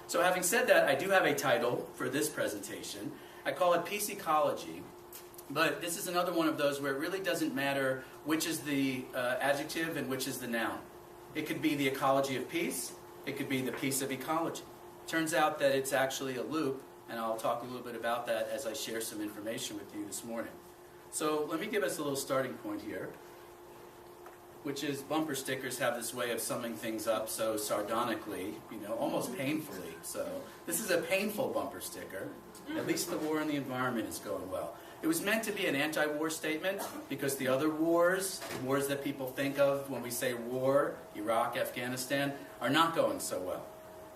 So having said that, I do have a title for this presentation. I call it Peace Ecology, but this is another one of those where it really doesn't matter which is the adjective and which is the noun. It could be the ecology of peace, it could be the peace of ecology. Turns out that it's actually a loop, and I'll talk a little bit about that as I share some information with you this morning. So let me give us a little starting point here, which is bumper stickers have this way of summing things up so sardonically, almost painfully. So this is a painful bumper sticker. At least the war in the environment is going well. It was meant to be an anti-war statement because the other wars, the wars that people think of when we say war, Iraq, Afghanistan, are not going so well.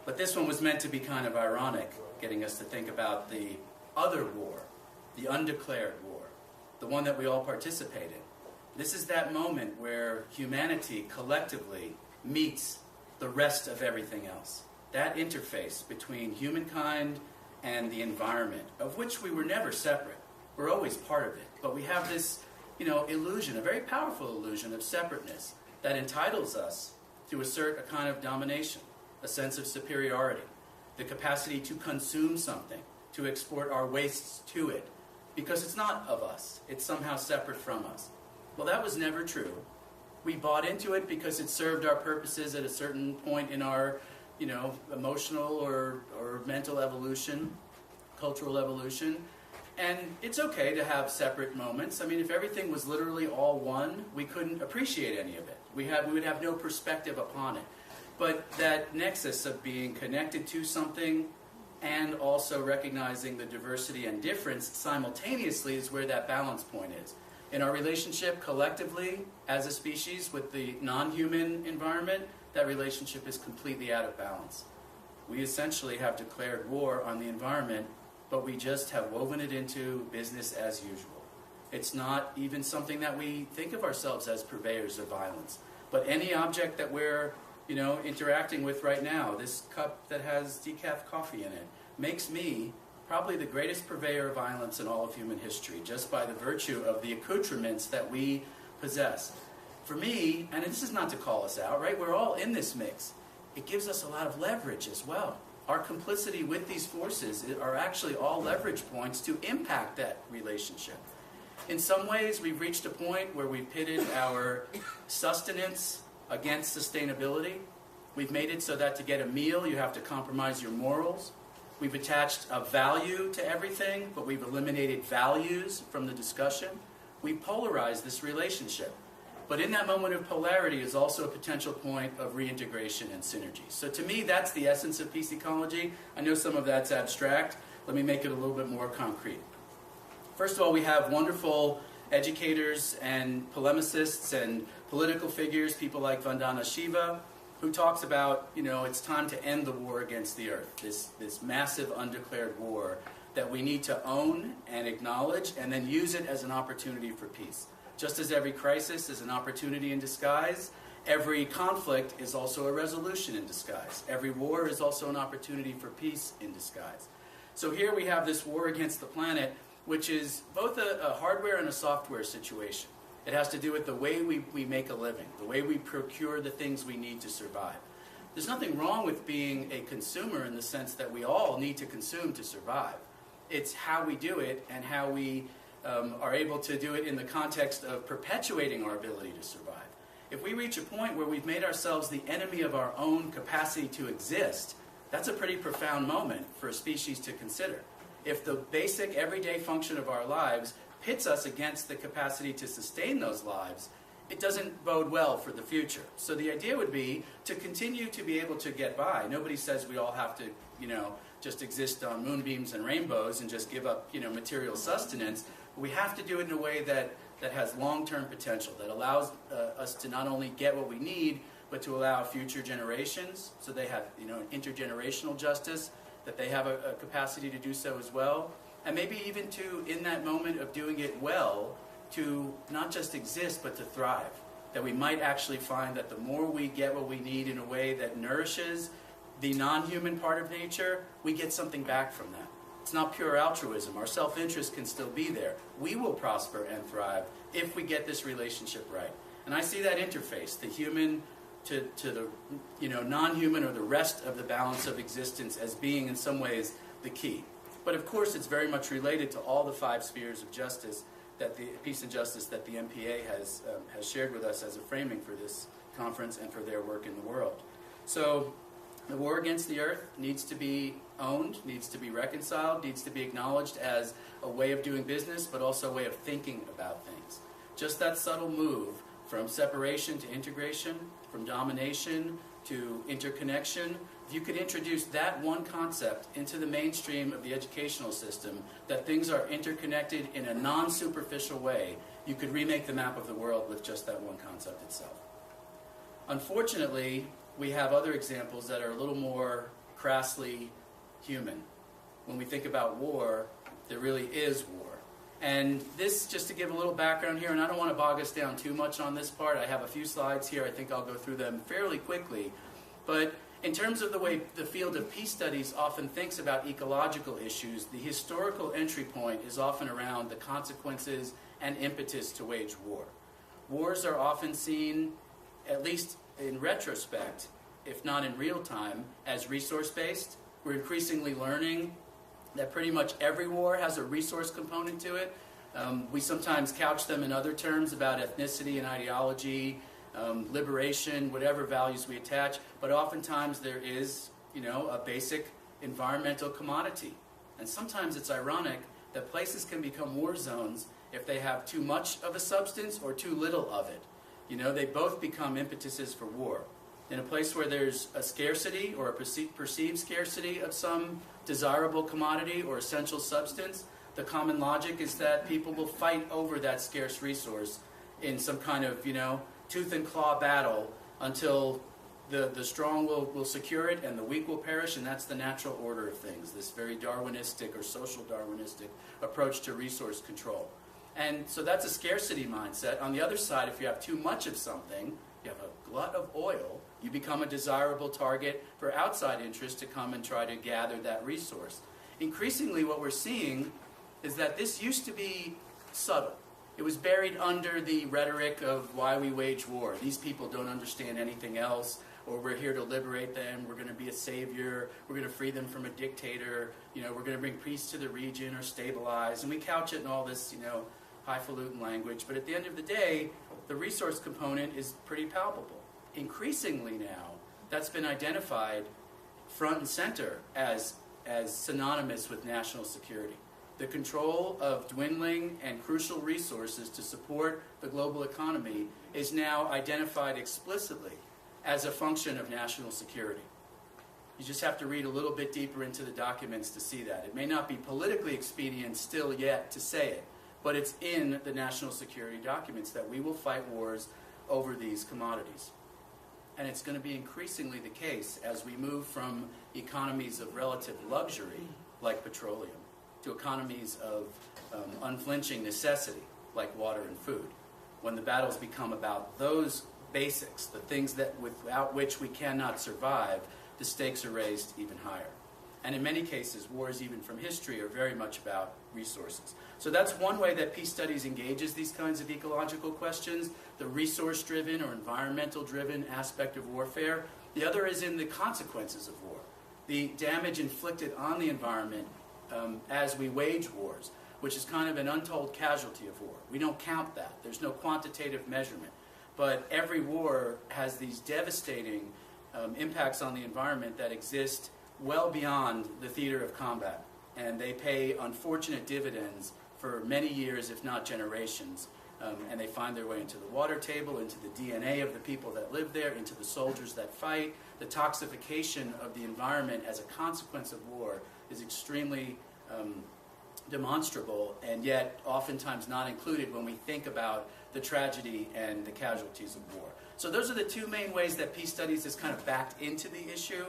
But this one was meant to be kind of ironic, getting us to think about the other war, the undeclared war, the one that we all participate in. This is that moment where humanity collectively meets the rest of everything else. That interface between humankind and the environment, of which we were never separate. We're always part of it. But we have this, illusion, a very powerful illusion of separateness that entitles us to assert a kind of domination, a sense of superiority, the capacity to consume something, to export our wastes to it, because it's not of us. It's somehow separate from us. Well, that was never true. We bought into it because it served our purposes at a certain point in our, emotional or mental evolution, cultural evolution. And it's okay to have separate moments. I mean, if everything was literally all one, we couldn't appreciate any of it. We would have no perspective upon it. But that nexus of being connected to something and also recognizing the diversity and difference simultaneously is where that balance point is. In our relationship collectively as a species with the non-human environment, that relationship is completely out of balance. We essentially have declared war on the environment, but we just have woven it into business as usual. It's not even something that we think of ourselves as purveyors of violence. But any object that we're interacting with right now, this cup that has decaf coffee in it, makes me probably the greatest purveyor of violence in all of human history, just by the virtue of the accoutrements that we possess. For me, and this is not to call us out, right? We're all in this mix. It gives us a lot of leverage as well. Our complicity with these forces are actually all leverage points to impact that relationship. In some ways, we've reached a point where we've pitted our sustenance against sustainability. We've made it so that to get a meal, you have to compromise your morals. We've attached a value to everything, but we've eliminated values from the discussion. We've polarized this relationship. But in that moment of polarity is also a potential point of reintegration and synergy. So to me, that's the essence of peace ecology. I know some of that's abstract. Let me make it a little bit more concrete. First of all, we have wonderful educators and polemicists and political figures, people like Vandana Shiva, who talks about, it's time to end the war against the earth, this massive undeclared war that we need to own and acknowledge and then use it as an opportunity for peace. Just as every crisis is an opportunity in disguise, every conflict is also a resolution in disguise. Every war is also an opportunity for peace in disguise. So here we have this war against the planet, which is both a hardware and a software situation. It has to do with the way we make a living, the way we procure the things we need to survive. There's nothing wrong with being a consumer in the sense that we all need to consume to survive. It's how we do it and how we are able to do it in the context of perpetuating our ability to survive. If we reach a point where we've made ourselves the enemy of our own capacity to exist, that's a pretty profound moment for a species to consider. If the basic everyday function of our lives pits us against the capacity to sustain those lives, it doesn't bode well for the future. So the idea would be to continue to be able to get by. Nobody says we all have to, just exist on moonbeams and rainbows and just give up, material sustenance. But we have to do it in a way that has long-term potential, that allows us to not only get what we need, but to allow future generations, so they have, intergenerational justice, that they have a capacity to do so as well. And maybe even to, in that moment of doing it well, to not just exist, but to thrive. That we might actually find that the more we get what we need in a way that nourishes the non-human part of nature, we get something back from that. It's not pure altruism. Our self-interest can still be there. We will prosper and thrive if we get this relationship right. And I see that interface, the human to the non-human or the rest of the balance of existence as being in some ways the key. But of course it's very much related to all the 5 spheres of justice, that the peace and justice that the MPA has shared with us as a framing for this conference and for their work in the world. So the war against the earth needs to be owned, needs to be reconciled, needs to be acknowledged as a way of doing business, but also a way of thinking about things. Just that subtle move from separation to integration, from domination to interconnection, if you could introduce that one concept into the mainstream of the educational system, that things are interconnected in a non-superficial way, you could remake the map of the world with just that one concept itself. Unfortunately, we have other examples that are a little more crassly human. When we think about war, there really is war. And this, just to give a little background here, and I don't want to bog us down too much on this part. I have a few slides here. I think I'll go through them fairly quickly. But in terms of the way the field of peace studies often thinks about ecological issues, the historical entry point is often around the consequences and impetus to wage war. Wars are often seen, at least in retrospect, if not in real time, as resource-based. We're increasingly learning that pretty much every war has a resource component to it. We sometimes couch them in other terms about ethnicity and ideology, liberation, whatever values we attach, but oftentimes there is, a basic environmental commodity. And sometimes it's ironic that places can become war zones if they have too much of a substance or too little of it. They both become impetuses for war. In a place where there's a scarcity or a perceived scarcity of some desirable commodity or essential substance, the common logic is that people will fight over that scarce resource in some kind of, tooth and claw battle until the strong will secure it and the weak will perish, and that's the natural order of things, this very Darwinistic or social Darwinistic approach to resource control. And so that's a scarcity mindset. On the other side, if you have too much of something, you have a glut of oil, you become a desirable target for outside interests to come and try to gather that resource. Increasingly, what we're seeing is that this used to be subtle. It was buried under the rhetoric of why we wage war. These people don't understand anything else, or we're here to liberate them, we're going to be a savior, we're going to free them from a dictator, we're going to bring peace to the region or stabilize. And we couch it in all this, highfalutin language. But at the end of the day, the resource component is pretty palpable. Increasingly now, that's been identified front and center as synonymous with national security. The control of dwindling and crucial resources to support the global economy is now identified explicitly as a function of national security. You just have to read a little bit deeper into the documents to see that. It may not be politically expedient still yet to say it, but it's in the national security documents that we will fight wars over these commodities. And it's going to be increasingly the case as we move from economies of relative luxury, like petroleum, to economies of unflinching necessity, like water and food. When the battles become about those basics, the things that without which we cannot survive, the stakes are raised even higher. And in many cases, wars even from history are very much about resources. So that's one way that peace studies engages these kinds of ecological questions, the resource-driven or environmental-driven aspect of warfare. The other is in the consequences of war, the damage inflicted on the environment as we wage wars, which is kind of an untold casualty of war. We don't count that. There's no quantitative measurement. But every war has these devastating impacts on the environment that exist well beyond the theater of combat. And they pay unfortunate dividends for many years, if not generations. And they find their way into the water table, into the DNA of the people that live there, into the soldiers that fight. The toxification of the environment as a consequence of war is extremely demonstrable, and yet oftentimes not included when we think about the tragedy and the casualties of war. So those are the two main ways that peace studies is kind of backed into the issue,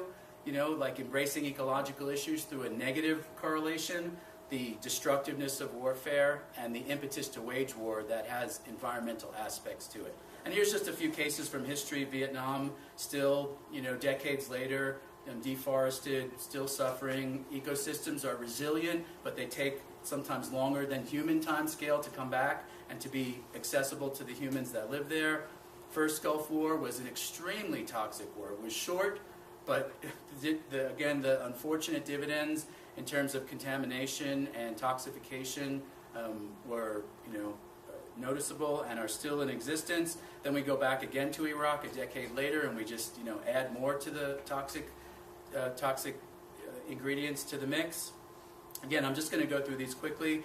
like embracing ecological issues through a negative correlation, the destructiveness of warfare, and the impetus to wage war that has environmental aspects to it. And here's just a few cases from history. Vietnam, still, decades later, deforested, still suffering. Ecosystems are resilient, but they take sometimes longer than human time scale to come back and to be accessible to the humans that live there. First Gulf War was an extremely toxic war. It was short, but again, the unfortunate dividends in terms of contamination and toxification were, noticeable and are still in existence. Then we go back again to Iraq a decade later, and we just, add more to the toxic ingredients to the mix. Again, I'm just going to go through these quickly.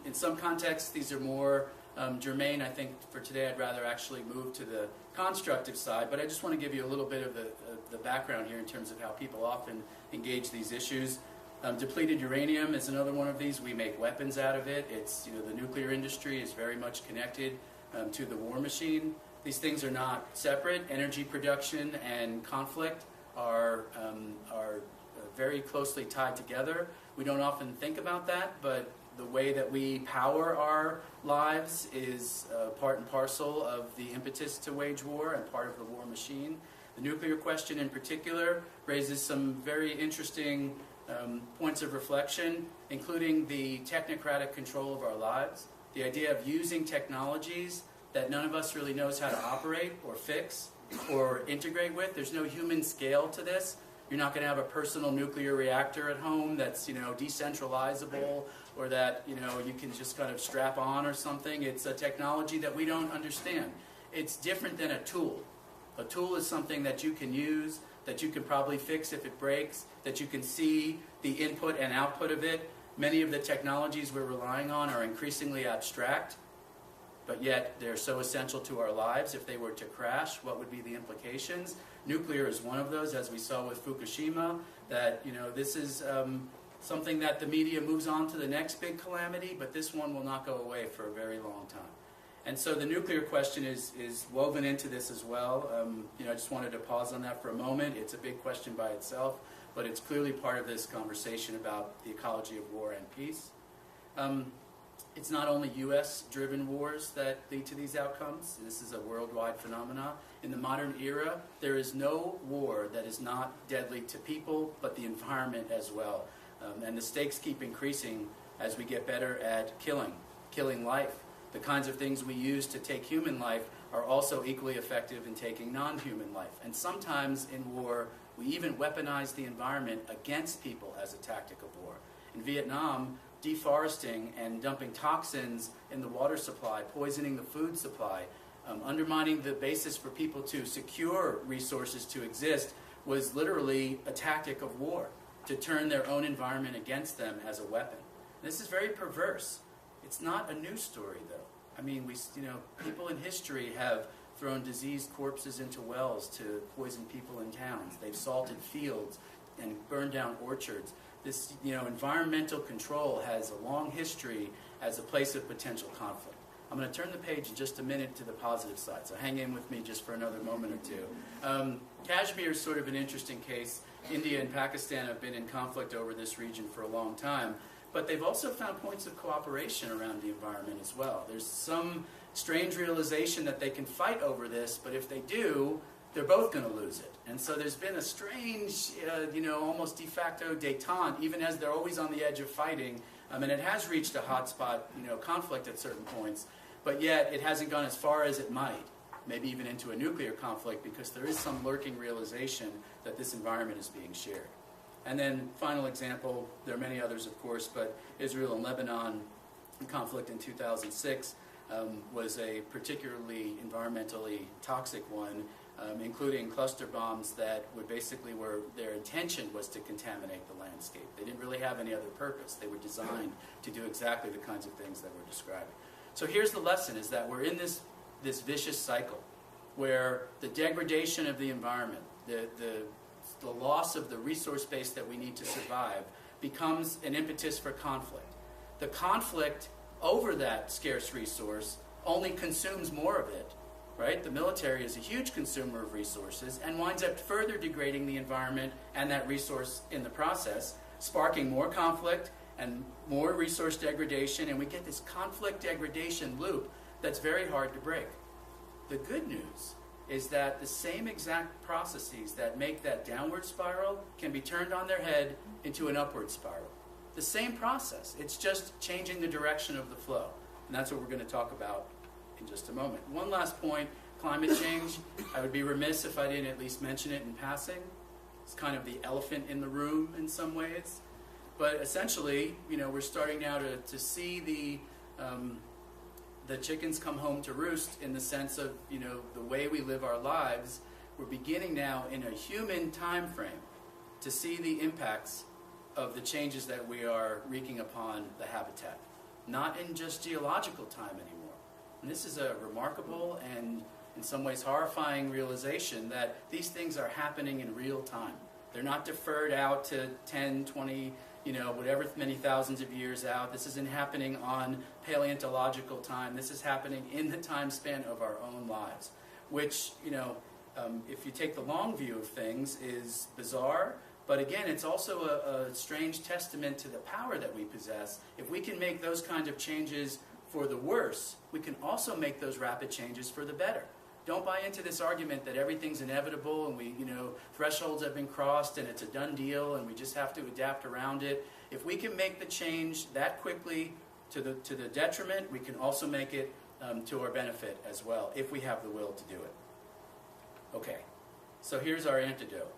In some contexts, these are more germane. I think for today, I'd rather actually move to the constructive side, but I just want to give you a little bit of the background here in terms of how people often engage these issues. Depleted uranium is another one of these. We make weapons out of it. It's, the nuclear industry is very much connected to the war machine. These things are not separate. Energy production and conflict are very closely tied together. We don't often think about that, but the way that we power our lives is part and parcel of the impetus to wage war and part of the war machine. The nuclear question in particular raises some very interesting points of reflection, including the technocratic control of our lives, the idea of using technologies that none of us really knows how to operate or fix or integrate with. There's no human scale to this. You're not going to have a personal nuclear reactor at home that's, decentralizable, or that, you can just kind of strap on or something. It's a technology that we don't understand. It's different than a tool. A tool is something that you can use, that you can probably fix if it breaks, that you can see the input and output of it. Many of the technologies we're relying on are increasingly abstract, but yet they're so essential to our lives. If they were to crash, what would be the implications? Nuclear is one of those, as we saw with Fukushima, that, this is something that the media moves on to the next big calamity, but this one will not go away for a very long time. And so the nuclear question is woven into this as well. I just wanted to pause on that for a moment. It's a big question by itself, but it's clearly part of this conversation about the ecology of war and peace. It's not only U.S.-driven wars that lead to these outcomes. This is a worldwide phenomenon. In the modern era, there is no war that is not deadly to people, but the environment as well. And the stakes keep increasing as we get better at killing life. The kinds of things we use to take human life are also equally effective in taking non-human life. And sometimes in war, we even weaponize the environment against people as a tactic of war. In Vietnam, deforesting and dumping toxins in the water supply, poisoning the food supply, undermining the basis for people to secure resources to exist was literally a tactic of war, to turn their own environment against them as a weapon. This is very perverse. It's not a news story, though. I mean, people in history have thrown diseased corpses into wells to poison people in towns. They've salted fields and burned down orchards. This, environmental control has a long history as a place of potential conflict. I'm going to turn the page in just a minute to the positive side, so hang in with me just for another moment or two. Kashmir is sort of an interesting case. India and Pakistan have been in conflict over this region for a long time, but they've also found points of cooperation around the environment as well. There's some strange realization that they can fight over this, but if they do, they're both going to lose it. And so there's been a strange, almost de facto détente, even as they're always on the edge of fighting. And it has reached a hotspot, conflict at certain points, but yet it hasn't gone as far as it might, maybe even into a nuclear conflict, because there is some lurking realization that this environment is being shared. And then, final example, there are many others, of course, but Israel and Lebanon conflict in 2006 was a particularly environmentally toxic one, including cluster bombs that would basically their intention was to contaminate the landscape. They didn't really have any other purpose. They were designed to do exactly the kinds of things that we're describing. So here's the lesson, is that we're in this vicious cycle where the degradation of the environment, the loss of the resource base that we need to survive becomes an impetus for conflict. The conflict over that scarce resource only consumes more of it, right? The military is a huge consumer of resources and winds up further degrading the environment and that resource in the process, sparking more conflict and more resource degradation, and we get this conflict degradation loop that's very hard to break. The good news is that the same exact processes that make that downward spiral can be turned on their head into an upward spiral. The same process. It's just changing the direction of the flow. And that's what we're going to talk about in just a moment. One last point climate change. I would be remiss if I didn't at least mention it in passing. It's kind of the elephant in the room in some ways. But essentially, we're starting now to see the chickens come home to roost in the sense of, the way we live our lives. We're beginning now in a human time frame to see the impacts of the changes that we are wreaking upon the habitat. Not in just geological time anymore. And this is a remarkable and in some ways horrifying realization that these things are happening in real time. They're not deferred out to 10, 20, whatever many thousands of years out. This isn't happening on paleontological time. This is happening in the time span of our own lives, which, if you take the long view of things, is bizarre. But again, it's also a strange testament to the power that we possess. If we can make those kinds of changes for the worse, we can also make those rapid changes for the better. Don't buy into this argument that everything's inevitable and thresholds have been crossed and it's a done deal and we just have to adapt around it. If we can make the change that quickly to the detriment, we can also make it to our benefit as well, if we have the will to do it. Okay, so here's our antidote,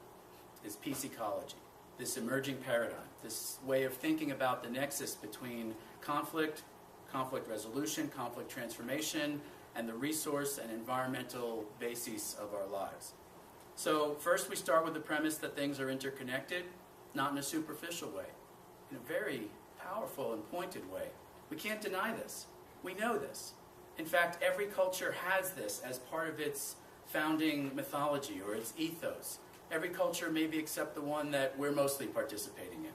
is peace ecology, this emerging paradigm, this way of thinking about the nexus between conflict resolution, conflict transformation, and the resource and environmental bases of our lives. So first we start with the premise that things are interconnected, not in a superficial way, in a very powerful and pointed way. We can't deny this. We know this. In fact, every culture has this as part of its founding mythology or its ethos. Every culture, maybe except the one that we're mostly participating in,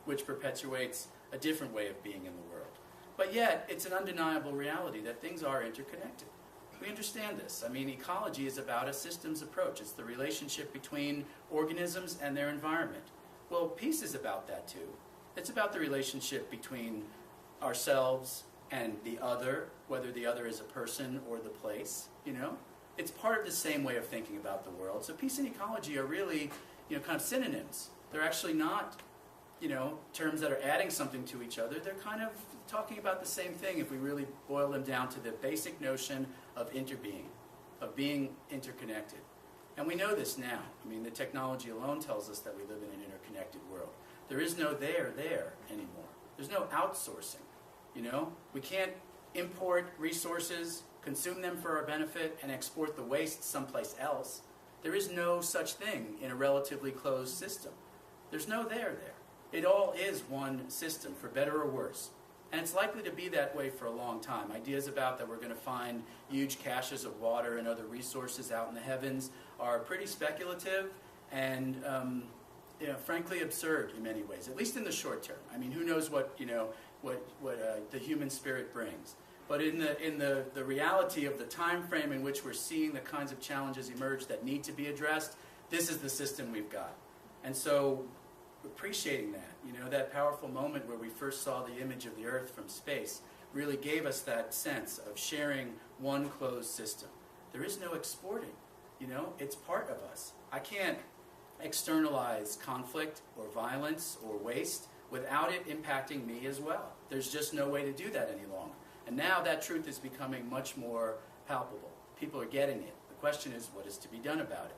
which perpetuates a different way of being in the world. But yet, it's an undeniable reality that things are interconnected. We understand this. Ecology is about a systems approach. It's the relationship between organisms and their environment. Well, peace is about that too. It's about the relationship between ourselves and the other, whether the other is a person or the place, It's part of the same way of thinking about the world. So peace and ecology are really, kind of synonyms. They're actually not, terms that are adding something to each other. They're kind of talking about the same thing if we really boil them down to the basic notion of interbeing, of being interconnected. And we know this now. The technology alone tells us that we live in an interconnected world. There is no there anymore. There's no outsourcing, We can't import resources, consume them for our benefit, and export the waste someplace else. There is no such thing in a relatively closed system. There's no there. It all is one system, for better or worse. And it's likely to be that way for a long time. Ideas about that we're going to find huge caches of water and other resources out in the heavens are pretty speculative and, frankly absurd in many ways, at least in the short term. Who knows what the human spirit brings. But in the reality of the time frame in which we're seeing the kinds of challenges emerge that need to be addressed, this is the system we've got. And so appreciating that, that powerful moment where we first saw the image of the Earth from space really gave us that sense of sharing one closed system. There is no exporting, it's part of us. I can't externalize conflict or violence or waste without it impacting me as well. There's just no way to do that any longer. And now that truth is becoming much more palpable. People are getting it. The question is, what is to be done about it?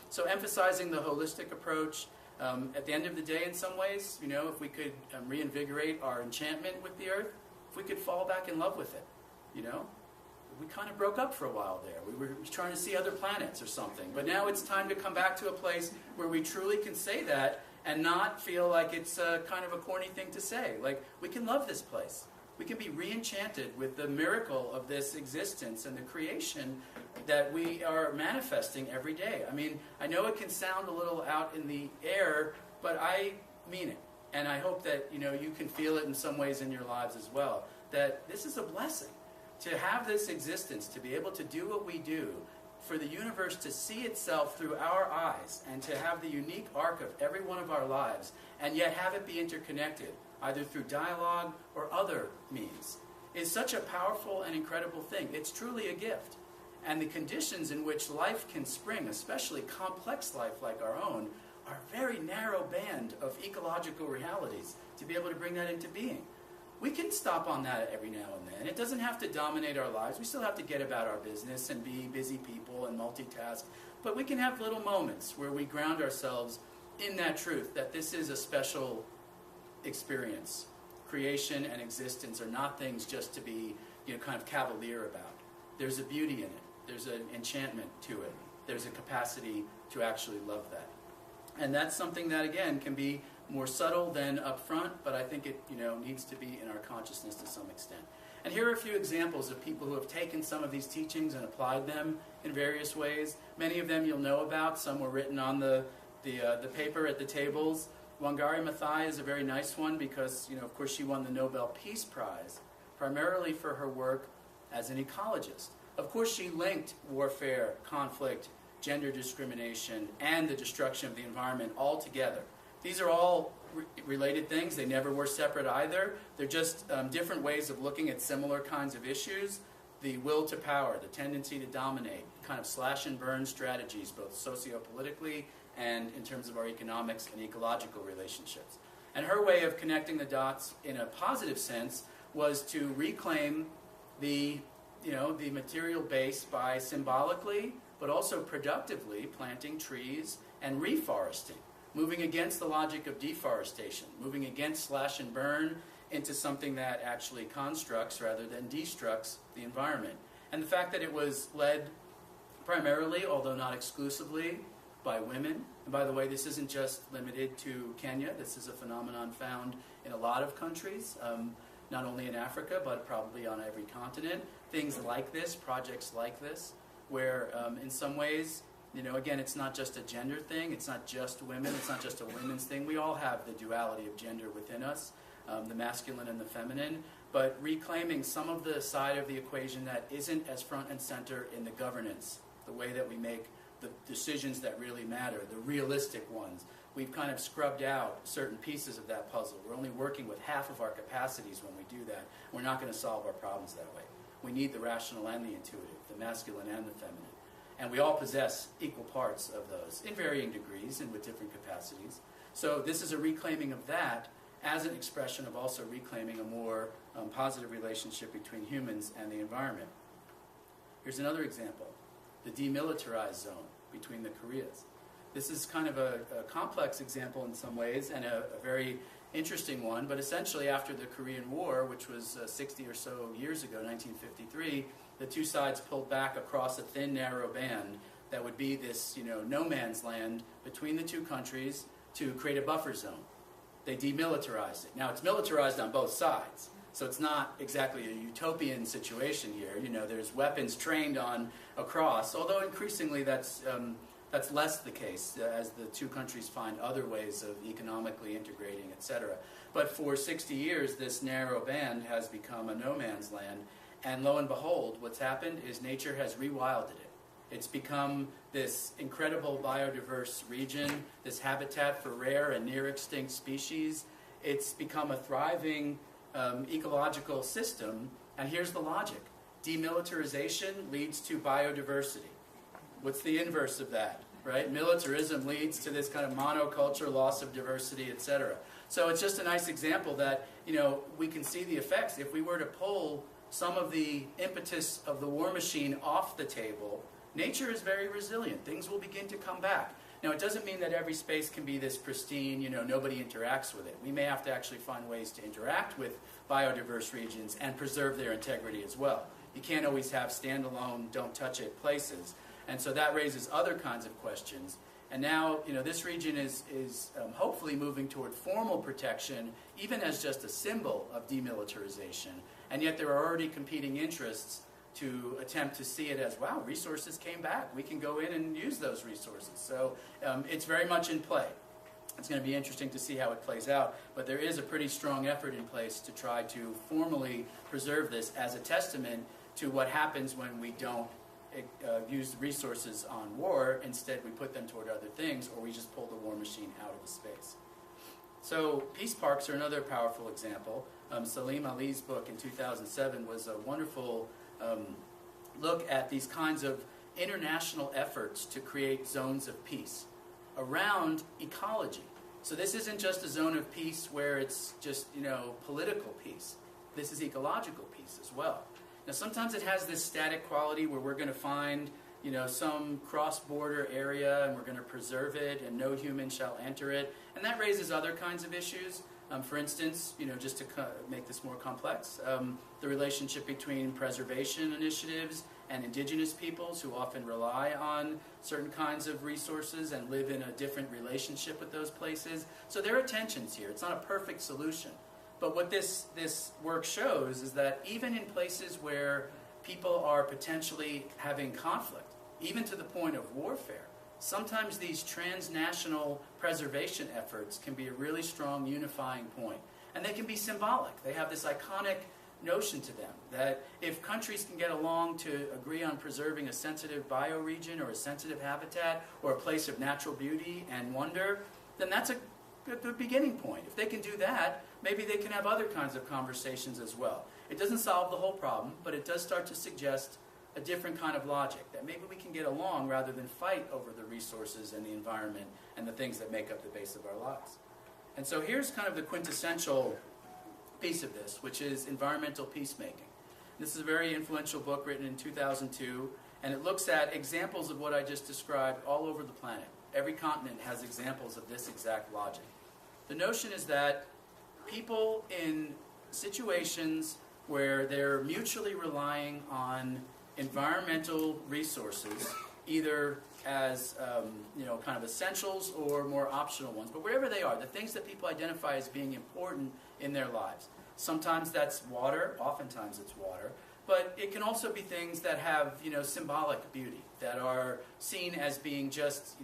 So emphasizing the holistic approach, at the end of the day, in some ways, if we could reinvigorate our enchantment with the Earth, if we could fall back in love with it, we kind of broke up for a while there. We were trying to see other planets or something. But now it's time to come back to a place where we truly can say that and not feel like it's kind of a corny thing to say. Like, we can love this place. We can be re-enchanted with the miracle of this existence and the creation that we are manifesting every day. I know it can sound a little out in the air, but I mean it. And I hope that, you can feel it in some ways in your lives as well, that this is a blessing. To have this existence, to be able to do what we do, for the universe to see itself through our eyes, and to have the unique arc of every one of our lives, and yet have it be interconnected, either through dialogue or other means, is such a powerful and incredible thing. It's truly a gift. And the conditions in which life can spring, especially complex life like our own, are a very narrow band of ecological realities to be able to bring that into being. we can stop on that every now and then. It doesn't have to dominate our lives. We still have to get about our business and be busy people and multitask. But we can have little moments where we ground ourselves in that truth, that this is a special experience. Creation and existence are not things just to be, kind of cavalier about. There's a beauty in it. There's an enchantment to it. There's a capacity to actually love that. And that's something that, again, can be more subtle than upfront, but I think it, needs to be in our consciousness to some extent. And here are a few examples of people who have taken some of these teachings and applied them in various ways. Many of them you'll know about. Some were written on the paper at the tables. Wangari Maathai is a very nice one because, of course, she won the Nobel Peace Prize primarily for her work as an ecologist. Of course, she linked warfare, conflict, gender discrimination, and the destruction of the environment all together. These are all related things. They never were separate either. They're just different ways of looking at similar kinds of issues. The will to power, the tendency to dominate, kind of slash and burn strategies, both socio-politically and in terms of our economics and ecological relationships. And her way of connecting the dots in a positive sense was to reclaim the material base by symbolically, but also productively planting trees and reforesting, moving against the logic of deforestation, moving against slash and burn into something that actually constructs rather than destructs the environment. And the fact that it was led primarily, although not exclusively, by women. And by the way, this isn't just limited to Kenya. This is a phenomenon found in a lot of countries, not only in Africa, but probably on every continent. Things like this, projects like this, where in some ways, again, it's not just a gender thing, it's not just women, it's not just a women's thing. We all have the duality of gender within us, the masculine and the feminine, but reclaiming some of the side of the equation that isn't as front and center in the governance, the way that we make the decisions that really matter, the realistic ones. We've kind of scrubbed out certain pieces of that puzzle. We're only working with half of our capacities when we do that. We're not going to solve our problems that way. We need the rational and the intuitive, the masculine and the feminine. And we all possess equal parts of those in varying degrees and with different capacities. So this is a reclaiming of that as an expression of also reclaiming a more positive relationship between humans and the environment. Here's another example, the demilitarized zone between the Koreas. This is kind of a complex example in some ways and a very interesting one, but essentially after the Korean War, which was 60 or so years ago, 1953, the two sides pulled back across a thin, narrow band that would be this, no man's land between the two countries to create a buffer zone. They demilitarized it. Now, it's militarized on both sides, so it's not exactly a utopian situation here. There's weapons trained on across, although increasingly that's less the case as the two countries find other ways of economically integrating, etc. But for 60 years, this narrow band has become a no man's land. And lo and behold, what's happened is nature has rewilded it. It's become this incredible biodiverse region, this habitat for rare and near extinct species. It's become a thriving ecological system. And here's the logic. Demilitarization leads to biodiversity. What's the inverse of that, right? Militarism leads to this kind of monoculture, loss of diversity, etc. So it's just a nice example that, we can see the effects. If we were to pull some of the impetus of the war machine off the table, nature is very resilient. Things will begin to come back. Now, it doesn't mean that every space can be this pristine, nobody interacts with it. We may have to actually find ways to interact with biodiverse regions and preserve their integrity as well. You can't always have standalone, don't touch it places. And so that raises other kinds of questions. And now, this region is hopefully moving toward formal protection, even as just a symbol of demilitarization. And yet there are already competing interests to attempt to see it as, wow, resources came back. We can go in and use those resources. So it's very much in play. It's going to be interesting to see how it plays out. But there is a pretty strong effort in place to try to formally preserve this as a testament to what happens when we don't use the resources on war. Instead, we put them toward other things, or we just pull the war machine out of the space. So peace parks are another powerful example. Salim Ali's book in 2007 was a wonderful look at these kinds of international efforts to create zones of peace around ecology. So this isn't just a zone of peace where it's just, political peace. this is ecological peace as well. Now sometimes it has this static quality where we're going to find some cross-border area and we're going to preserve it and no human shall enter it. And that raises other kinds of issues. For instance, just to make this more complex, the relationship between preservation initiatives and indigenous peoples who often rely on certain kinds of resources and live in a different relationship with those places. So there are tensions here. It's not a perfect solution. But what this work shows is that even in places where people are potentially having conflict, even to the point of warfare, sometimes these transnational preservation efforts can be a really strong unifying point. And they can be symbolic. They have this iconic notion to them that if countries can get along to agree on preserving a sensitive bioregion or a sensitive habitat or a place of natural beauty and wonder, then that's a good beginning point. If they can do that, maybe they can have other kinds of conversations as well. It doesn't solve the whole problem, but it does start to suggest a different kind of logic, that maybe we can get along rather than fight over the resources and the environment and the things that make up the base of our lives. And so here's kind of the quintessential piece of this, which is environmental peacemaking. This is a very influential book written in 2002, and it looks at examples of what I just described all over the planet. Every continent has examples of this exact logic. The notion is that people in situations where they're mutually relying on environmental resources, either as kind of essentials or more optional ones, but wherever they are, the things that people identify as being important in their lives. Sometimes that's water, oftentimes it's water, but it can also be things that have symbolic beauty, that are seen as being just,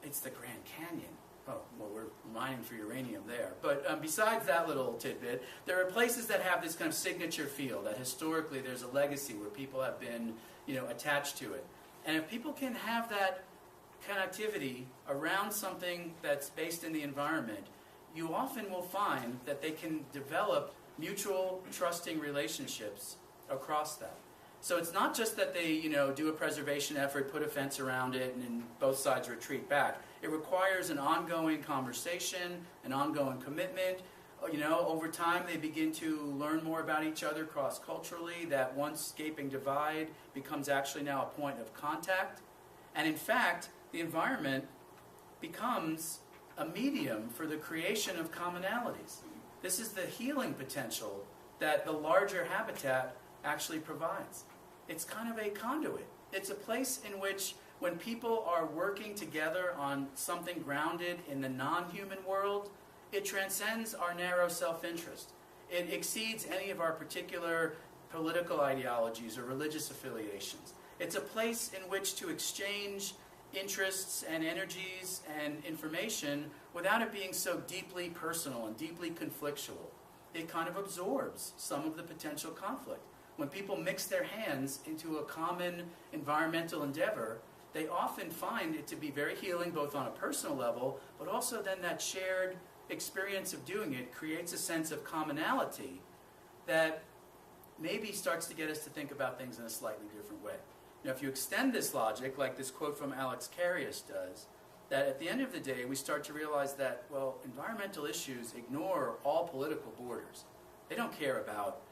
it's the Grand Canyon. Oh, well, we're mining for uranium there. But besides that little tidbit, there are places that have this kind of signature feel, that historically there's a legacy where people have been, attached to it. And if people can have that connectivity around something that's based in the environment, you often will find that they can develop mutual trusting relationships across that. So it's not just that they, do a preservation effort, put a fence around it, and then both sides retreat back. It requires an ongoing conversation, an ongoing commitment. Over time they begin to learn more about each other cross-culturally. That once gaping divide becomes actually now a point of contact. And in fact, the environment becomes a medium for the creation of commonalities. This is the healing potential that the larger habitat actually provides. It's kind of a conduit. It's a place in which when people are working together on something grounded in the non-human world, it transcends our narrow self-interest. It exceeds any of our particular political ideologies or religious affiliations. It's a place in which to exchange interests and energies and information without it being so deeply personal and deeply conflictual. It kind of absorbs some of the potential conflict. When people mix their hands into a common environmental endeavor, they often find it to be very healing, both on a personal level, but also then that shared experience of doing it creates a sense of commonality that maybe starts to get us to think about things in a slightly different way. Now, if you extend this logic, like this quote from Alex Carius does, that at the end of the day, we start to realize that, environmental issues ignore all political borders. They don't care about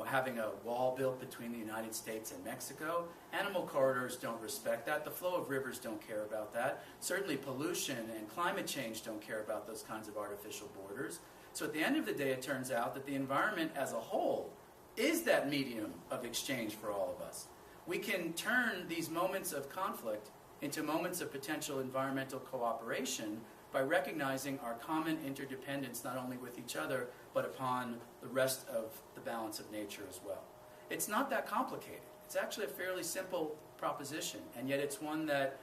having a wall built between the United States and Mexico. Animal corridors don't respect that. The flow of rivers don't care about that. Certainly pollution and climate change don't care about those kinds of artificial borders. So at the end of the day, it turns out that the environment as a whole is that medium of exchange for all of us. We can turn these moments of conflict into moments of potential environmental cooperation by recognizing our common interdependence not only with each other, but upon the rest of the balance of nature as well. It's not that complicated. It's actually a fairly simple proposition, and yet it's one that,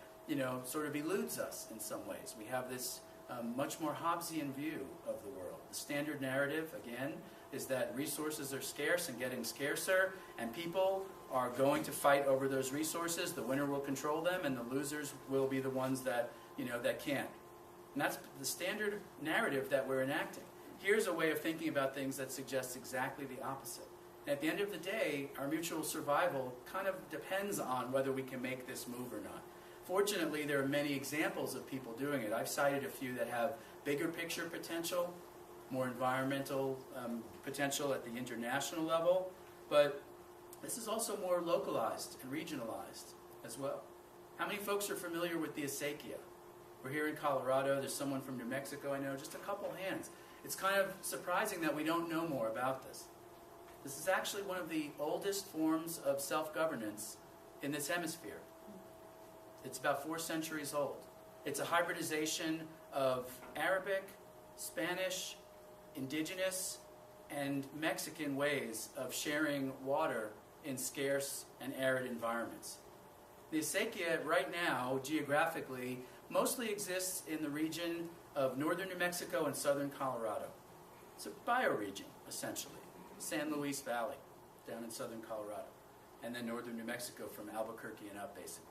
sort of eludes us in some ways. We have this much more Hobbesian view of the world. The standard narrative, again, is that resources are scarce and getting scarcer, and people are going to fight over those resources. The winner will control them, and the losers will be the ones that can't. And that's the standard narrative that we're enacting. Here's a way of thinking about things that suggests exactly the opposite. And at the end of the day, our mutual survival kind of depends on whether we can make this move or not. Fortunately, there are many examples of people doing it. I've cited a few that have bigger picture potential. more environmental potential at the international level, but this is also more localized and regionalized as well. How many folks are familiar with the acequia? We're here in Colorado. There's someone from New Mexico I know, just a couple hands. It's kind of surprising that we don't know more about this. This is actually one of the oldest forms of self-governance in this hemisphere. It's about 4 centuries old. It's a hybridization of Arabic, Spanish, indigenous, and Mexican ways of sharing water in scarce and arid environments. The acequia right now, geographically, mostly exists in the region of northern New Mexico and southern Colorado. It's a bioregion, essentially. San Luis Valley, down in southern Colorado. And then northern New Mexico from Albuquerque and up, basically.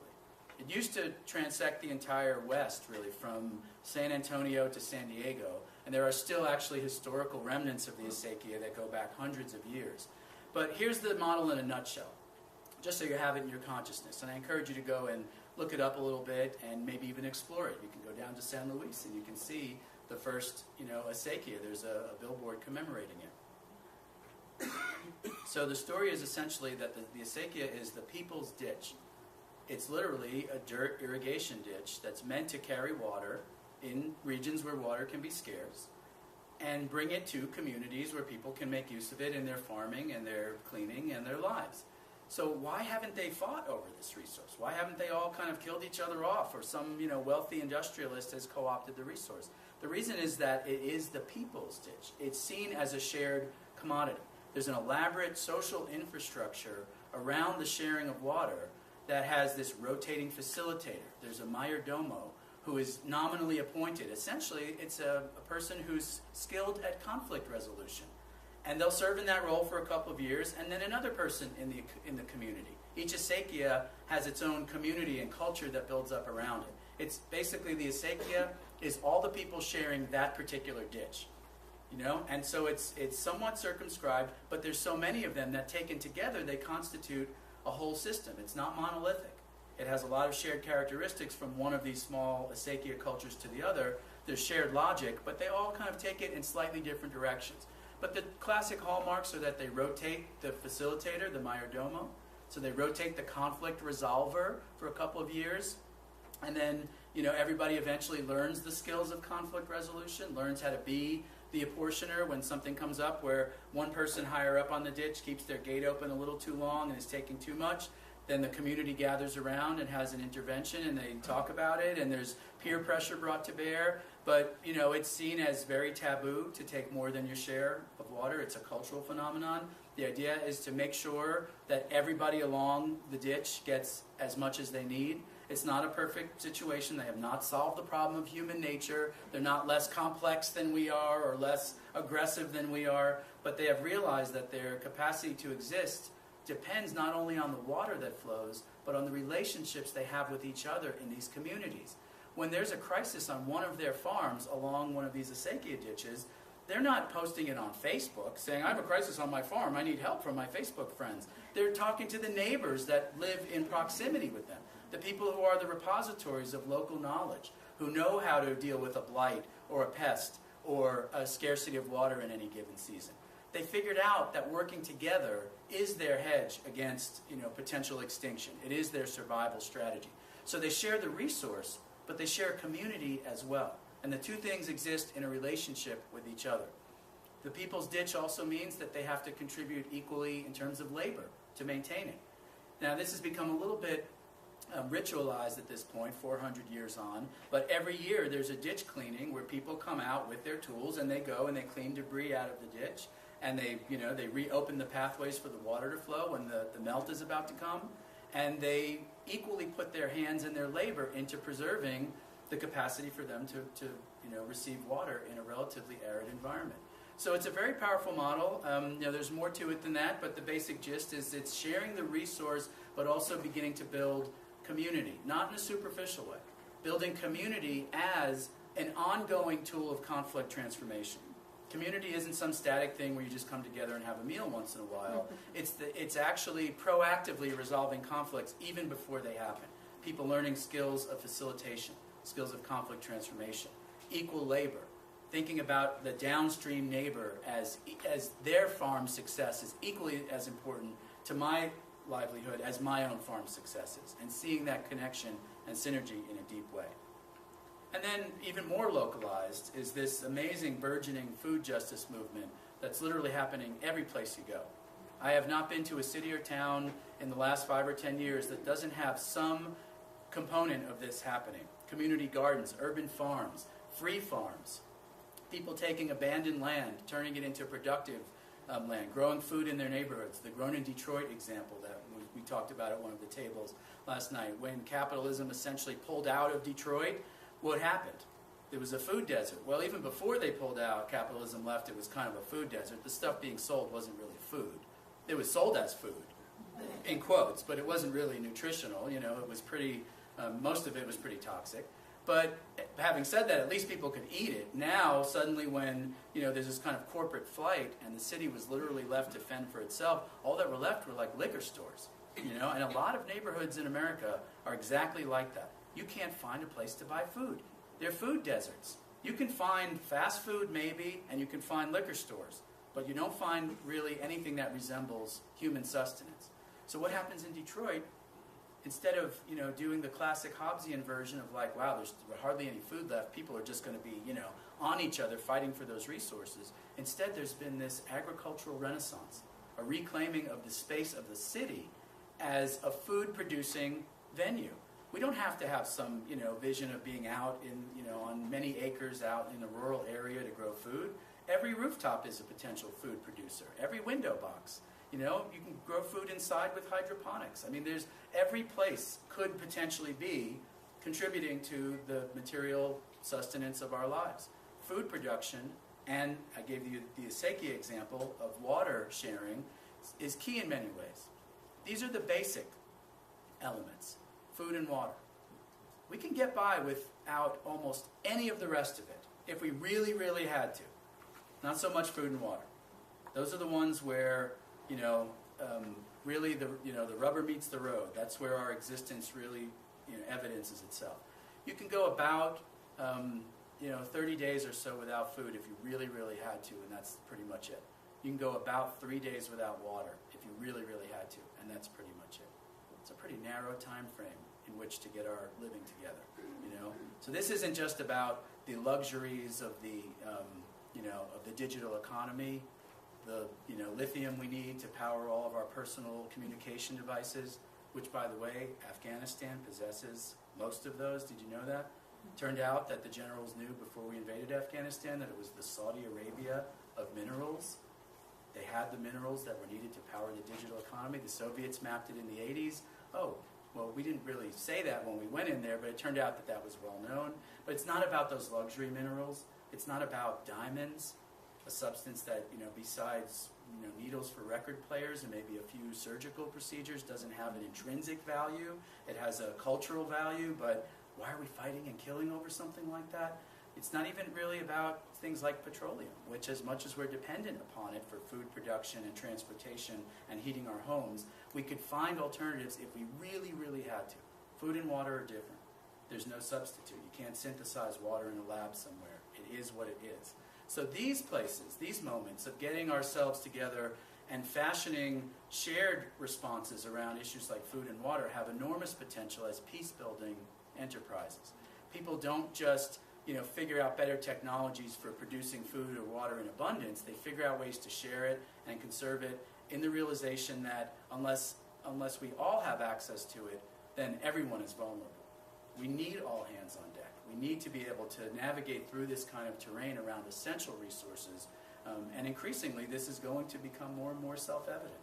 It used to transect the entire west, really, from San Antonio to San Diego. And there are still actually historical remnants of the acequia that go back hundreds of years. But here's the model in a nutshell, just so you have it in your consciousness. And I encourage you to go and look it up a little bit and maybe even explore it. You can go down to San Luis and you can see the first, acequia. There's a billboard commemorating it. So the story is essentially that the acequia is the people's ditch. It's literally a dirt irrigation ditch that's meant to carry water in regions where water can be scarce and bring it to communities where people can make use of it in their farming and their cleaning and their lives. So why haven't they fought over this resource? Why haven't they all kind of killed each other off, or some wealthy industrialist has co-opted the resource? The reason is that it is the people's ditch. It's seen as a shared commodity. There's an elaborate social infrastructure around the sharing of water that has this rotating facilitator. There's a mayordomo who is nominally appointed. Essentially, it's a person who's skilled at conflict resolution. And they'll serve in that role for a couple of years, and then another person in the community. Each acequia has its own community and culture that builds up around it. It's basically the acequia is all the people sharing that particular ditch. And so it's somewhat circumscribed, but there's so many of them that taken together, they constitute a whole system. It's not monolithic. It has a lot of shared characteristics from one of these small acequia cultures to the other. There's shared logic, but they all kind of take it in slightly different directions. But the classic hallmarks are that they rotate the facilitator, the mayordomo. So they rotate the conflict resolver for a couple of years. And then, everybody eventually learns the skills of conflict resolution, learns how to be the apportioner when something comes up where one person higher up on the ditch keeps their gate open a little too long and is taking too much. Then the community gathers around and has an intervention, and they talk about it, and there's peer pressure brought to bear. But, it's seen as very taboo to take more than your share of water. It's a cultural phenomenon. The idea is to make sure that everybody along the ditch gets as much as they need. It's not a perfect situation. They have not solved the problem of human nature. They're not less complex than we are or less aggressive than we are. But they have realized that their capacity to exist depends not only on the water that flows, but on the relationships they have with each other in these communities. When there's a crisis on one of their farms along one of these acequia ditches, they're not posting it on Facebook saying, I have a crisis on my farm, I need help from my Facebook friends. They're talking to the neighbors that live in proximity with them, the people who are the repositories of local knowledge, who know how to deal with a blight or a pest or a scarcity of water in any given season. They figured out that working together is their hedge against potential extinction. It is their survival strategy. So they share the resource, but they share community as well. And the two things exist in a relationship with each other. The people's ditch also means that they have to contribute equally in terms of labor to maintain it. Now this has become a little bit ritualized at this point, 400 years on, but every year there's a ditch cleaning where people come out with their tools and they go and they clean debris out of the ditch. And they reopen the pathways for the water to flow when the melt is about to come. And they equally put their hands and their labor into preserving the capacity for them to receive water in a relatively arid environment. So it's a very powerful model. There's more to it than that, but the basic gist is it's sharing the resource, but also beginning to build community, not in a superficial way. Building community as an ongoing tool of conflict transformation. Community isn't some static thing where you just come together and have a meal once in a while. It's actually proactively resolving conflicts even before they happen. People learning skills of facilitation, skills of conflict transformation, equal labor, thinking about the downstream neighbor as their farm success is equally as important to my livelihood as my own farm successes, and seeing that connection and synergy in a deep way. And then even more localized is this amazing burgeoning food justice movement that's literally happening every place you go. I have not been to a city or town in the last 5 or 10 years that doesn't have some component of this happening. Community gardens, urban farms, free farms, people taking abandoned land, turning it into productive land, growing food in their neighborhoods. The Grown in Detroit example that we talked about at one of the tables last night. When capitalism essentially pulled out of Detroit, what happened? There was a food desert. Well, even before they pulled out, capitalism left, it was kind of a food desert. The stuff being sold wasn't really food. It was sold as food, in quotes, but it wasn't really nutritional. You know, it was pretty, most of it was pretty toxic. But having said that, at least people could eat it. Now, suddenly when, there's this kind of corporate flight and the city was literally left to fend for itself, all that were left were like liquor stores, and a lot of neighborhoods in America are exactly like that. You can't find a place to buy food. They're food deserts. You can find fast food maybe, and you can find liquor stores, but you don't find really anything that resembles human sustenance. So what happens in Detroit? Instead of, doing the classic Hobbesian version of like, wow, there's hardly any food left, people are just going to be, on each other fighting for those resources. Instead, there's been this agricultural renaissance, a reclaiming of the space of the city as a food-producing venue. We don't have to have some, vision of being out in, on many acres out in a rural area to grow food. Every rooftop is a potential food producer. Every window box. You can grow food inside with hydroponics. I mean, every place could potentially be contributing to the material sustenance of our lives. Food production, and I gave you the Isekia example of water sharing, is key in many ways. These are the basic elements, food and water. We can get by without almost any of the rest of it if we really, really had to. Not so much food and water. Those are the ones where really the rubber meets the road. That's where our existence really evidences itself. You can go about 30 days or so without food if you really, really had to, and that's pretty much it. You can go about 3 days without water if you really, really had to, and that's pretty much it. It's a pretty narrow time frame in which to get our living together. So this isn't just about the luxuries of the of the digital economy. The lithium we need to power all of our personal communication devices, which, by the way, Afghanistan possesses most of those. Did you know that? Turned out that the generals knew before we invaded Afghanistan that it was the Saudi Arabia of minerals. They had the minerals that were needed to power the digital economy. The Soviets mapped it in the 80s. Oh, well, we didn't really say that when we went in there, but it turned out that that was well known. But it's not about those luxury minerals. It's not about diamonds, a substance that, besides, needles for record players and maybe a few surgical procedures, doesn't have an intrinsic value. It has a cultural value, but why are we fighting and killing over something like that? It's not even really about things like petroleum, which, as much as we're dependent upon it for food production and transportation and heating our homes, we could find alternatives if we really, really had to. Food and water are different. There's no substitute. You can't synthesize water in a lab somewhere. It is what it is. So these places, these moments of getting ourselves together and fashioning shared responses around issues like food and water have enormous potential as peace-building enterprises. People don't just figure out better technologies for producing food or water in abundance. They figure out ways to share it and conserve it in the realization that unless we all have access to it, then everyone is vulnerable. We need all hands on deck. We need to be able to navigate through this kind of terrain around essential resources. And increasingly, this is going to become more and more self-evident.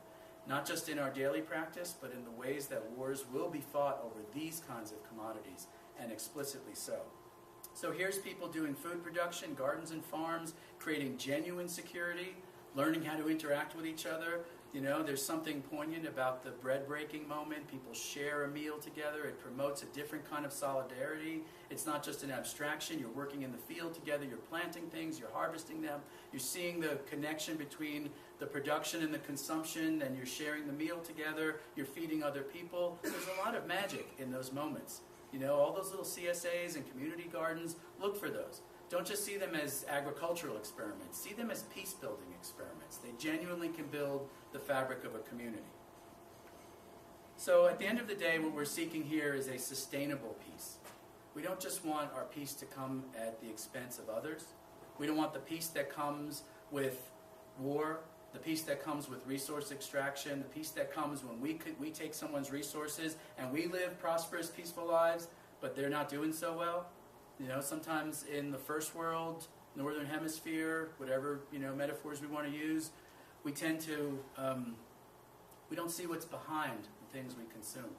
Not just in our daily practice, but in the ways that wars will be fought over these kinds of commodities, and explicitly so. So here's people doing food production, gardens and farms, creating genuine security, learning how to interact with each other. There's something poignant about the bread-breaking moment. People share a meal together. It promotes a different kind of solidarity. It's not just an abstraction. You're working in the field together. You're planting things. You're harvesting them. You're seeing the connection between the production and the consumption, and you're sharing the meal together. You're feeding other people. There's a lot of magic in those moments. All those little CSAs and community gardens, look for those. Don't just see them as agricultural experiments. See them as peace-building experiments. They genuinely can build the fabric of a community. So at the end of the day, what we're seeking here is a sustainable peace. We don't just want our peace to come at the expense of others. We don't want the peace that comes with war, the peace that comes with resource extraction, the peace that comes when we take someone's resources and we live prosperous, peaceful lives, but they're not doing so well. You know, sometimes in the first world, northern hemisphere, whatever, metaphors we want to use, we tend to, we don't see what's behind the things we consume.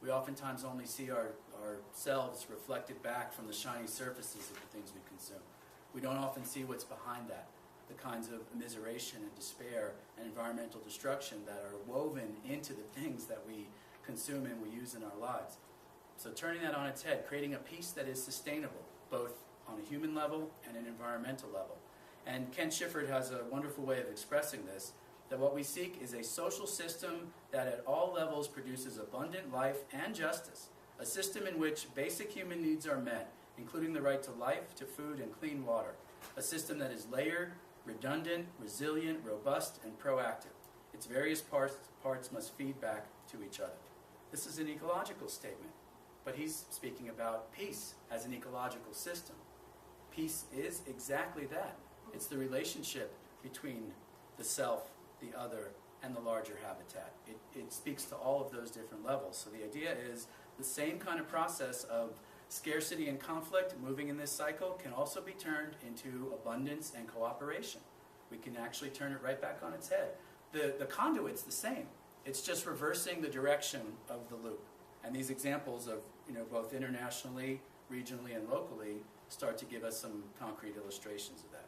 We oftentimes only see ourselves reflected back from the shiny surfaces of the things we consume. We don't often see what's behind that, the kinds of immiseration and despair and environmental destruction that are woven into the things that we consume and we use in our lives. So turning that on its head, creating a peace that is sustainable, both on a human level and an environmental level. And Ken Shifford has a wonderful way of expressing this, that what we seek is a social system that at all levels produces abundant life and justice, a system in which basic human needs are met, including the right to life, to food, and clean water, a system that is layered, redundant, resilient, robust, and proactive. Its various parts must feed back to each other. This is an ecological statement, but he's speaking about peace as an ecological system. Peace is exactly that. It's the relationship between the self, the other, and the larger habitat. It speaks to all of those different levels. So the idea is the same kind of process of scarcity and conflict moving in this cycle can also be turned into abundance and cooperation. We can actually turn it right back on its head. The conduit's the same. It's just reversing the direction of the loop. And these examples of, both internationally, regionally, and locally start to give us some concrete illustrations of that.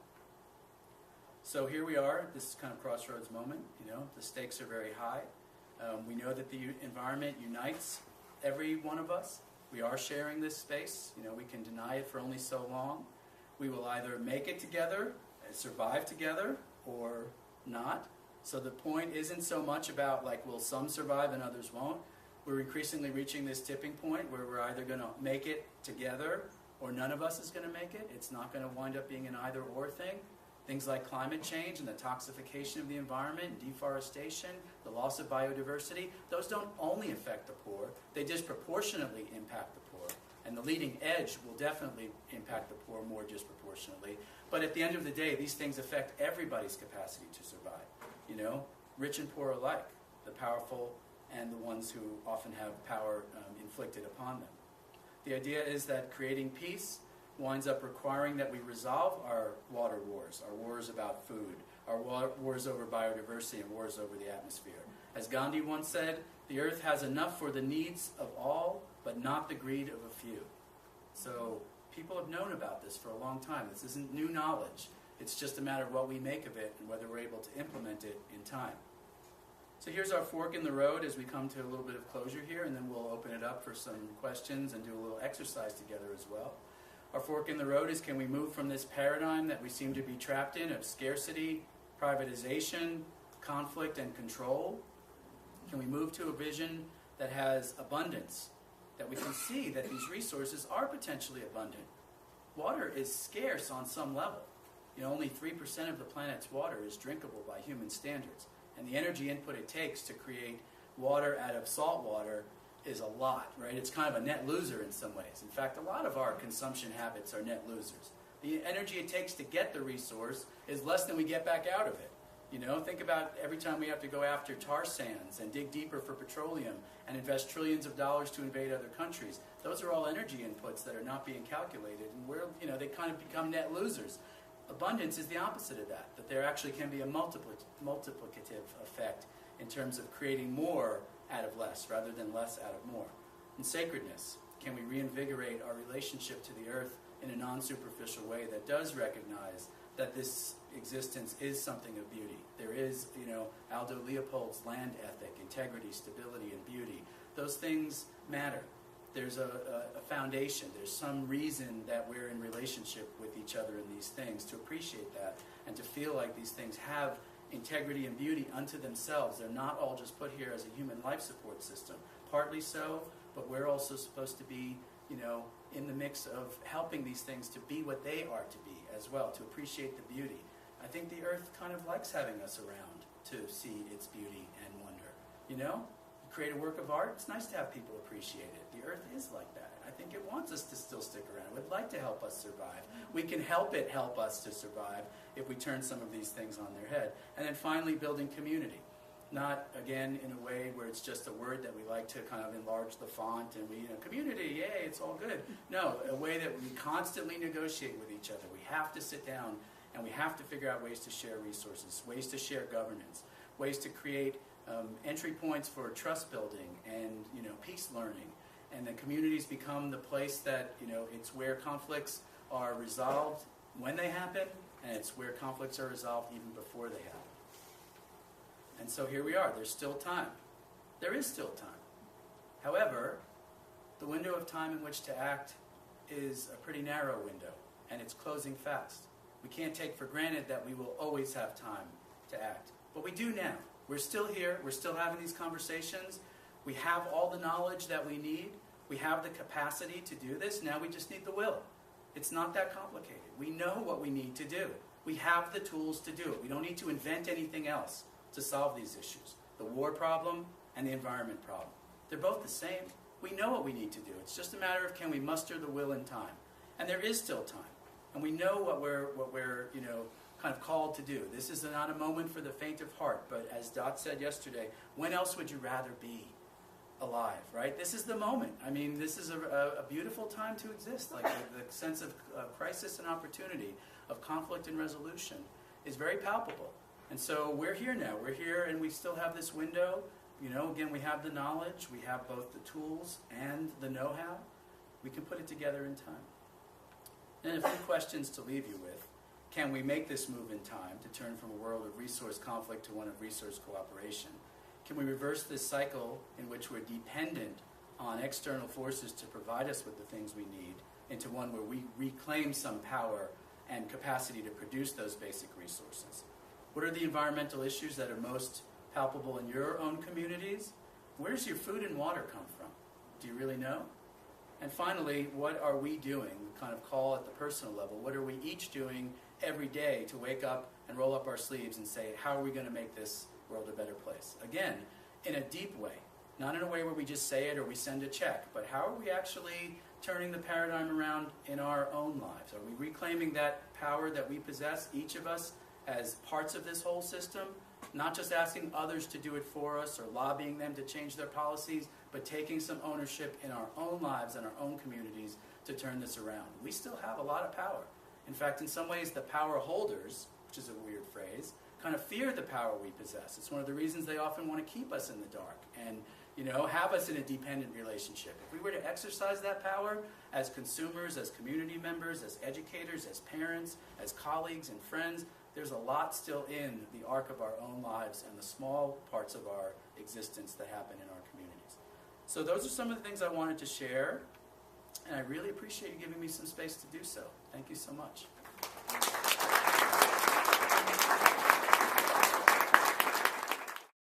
So here we are, this is kind of crossroads moment, the stakes are very high. We know that the environment unites every one of us. We are sharing this space, we can deny it for only so long. We will either make it together, survive together, or not. So the point isn't so much about will some survive and others won't. We're increasingly reaching this tipping point where we're either going to make it together or none of us is going to make it. It's not going to wind up being an either-or thing. Things like climate change and the toxification of the environment, deforestation, the loss of biodiversity, those don't only affect the poor, they disproportionately impact the poor. And the leading edge will definitely impact the poor more disproportionately. But at the end of the day, these things affect everybody's capacity to survive. Rich and poor alike, the powerful and the ones who often have power inflicted upon them. The idea is that creating peace winds up requiring that we resolve our water wars, our wars about food, our wars over biodiversity, and wars over the atmosphere. As Gandhi once said, the earth has enough for the needs of all, but not the greed of a few. So people have known about this for a long time. This isn't new knowledge. It's just a matter of what we make of it and whether we're able to implement it in time. So here's our fork in the road as we come to a little bit of closure here, and then we'll open it up for some questions and do a little exercise together as well. Our fork in the road is, can we move from this paradigm that we seem to be trapped in of scarcity, privatization, conflict, and control? Can we move to a vision that has abundance, that we can see that these resources are potentially abundant? Water is scarce on some level. Only 3% of the planet's water is drinkable by human standards. And the energy input it takes to create water out of salt water is a lot, right? It's kind of a net loser in some ways. In fact, a lot of our consumption habits are net losers. The energy it takes to get the resource is less than we get back out of it. Think about every time we have to go after tar sands and dig deeper for petroleum and invest trillions of dollars to invade other countries. Those are all energy inputs that are not being calculated, and they kind of become net losers. Abundance is the opposite of that there actually can be a multiplicative effect in terms of creating more out of less rather than less out of more. And sacredness, can we reinvigorate our relationship to the earth in a non-superficial way that does recognize that this existence is something of beauty? There is, Aldo Leopold's land ethic, integrity, stability, and beauty. Those things matter. There's a foundation. There's some reason that we're in relationship with each other in these things, to appreciate that and to feel like these things have integrity and beauty unto themselves. They're not all just put here as a human life support system. Partly so, but we're also supposed to be, in the mix of helping these things to be what they are to be as well, to appreciate the beauty. I think the earth kind of likes having us around to see its beauty and wonder. You create a work of art, it's nice to have people appreciate it. The earth is like that. I think it wants us to still stick around. It would like to help us survive. We can help it help us to survive if we turn some of these things on their head. And then finally, building community. Not, again, in a way where it's just a word that we like to kind of enlarge the font and community, yay, it's all good. No, a way that we constantly negotiate with each other. We have to sit down and we have to figure out ways to share resources, ways to share governance, ways to create entry points for trust building and peace learning, and the communities become the place that it's where conflicts are resolved when they happen, and it's where conflicts are resolved even before they happen. And so here we are. There's still time. There is still time. However, the window of time in which to act is a pretty narrow window, and it's closing fast. We can't take for granted that we will always have time to act, but we do now. We're still here. We're still having these conversations. We have all the knowledge that we need. We have the capacity to do this. Now we just need the will. It's not that complicated. We know what we need to do. We have the tools to do it. We don't need to invent anything else to solve these issues. The war problem and the environment problem. They're both the same. We know what we need to do. It's just a matter of can we muster the will and time. And there is still time. And we know what we're kind of called to do. This is not a moment for the faint of heart, but as Dot said yesterday, when else would you rather be alive, right? This is the moment. I mean, this is a beautiful time to exist. Like the sense of crisis and opportunity, of conflict and resolution is very palpable. And so we're here now. We're here and we still have this window. Again, we have the knowledge. We have both the tools and the know-how. We can put it together in time. And a few questions to leave you with. Can we make this move in time to turn from a world of resource conflict to one of resource cooperation? Can we reverse this cycle in which we're dependent on external forces to provide us with the things we need into one where we reclaim some power and capacity to produce those basic resources? What are the environmental issues that are most palpable in your own communities? Where does your food and water come from? Do you really know? And finally, what are we doing? We kind of call at the personal level. What are we each doing every day to wake up and roll up our sleeves and say, how are we going to make this world a better place? Again, in a deep way. Not in a way where we just say it or we send a check, but how are we actually turning the paradigm around in our own lives? Are we reclaiming that power that we possess, each of us, as parts of this whole system? Not just asking others to do it for us or lobbying them to change their policies, but taking some ownership in our own lives and our own communities to turn this around. We still have a lot of power. In fact, in some ways, the power holders, which is a weird phrase, kind of fear the power we possess. It's one of the reasons they often want to keep us in the dark and have us in a dependent relationship. If we were to exercise that power as consumers, as community members, as educators, as parents, as colleagues and friends, there's a lot still in the arc of our own lives and the small parts of our existence that happen in our communities. So those are some of the things I wanted to share, and I really appreciate you giving me some space to do so. Thank you so much.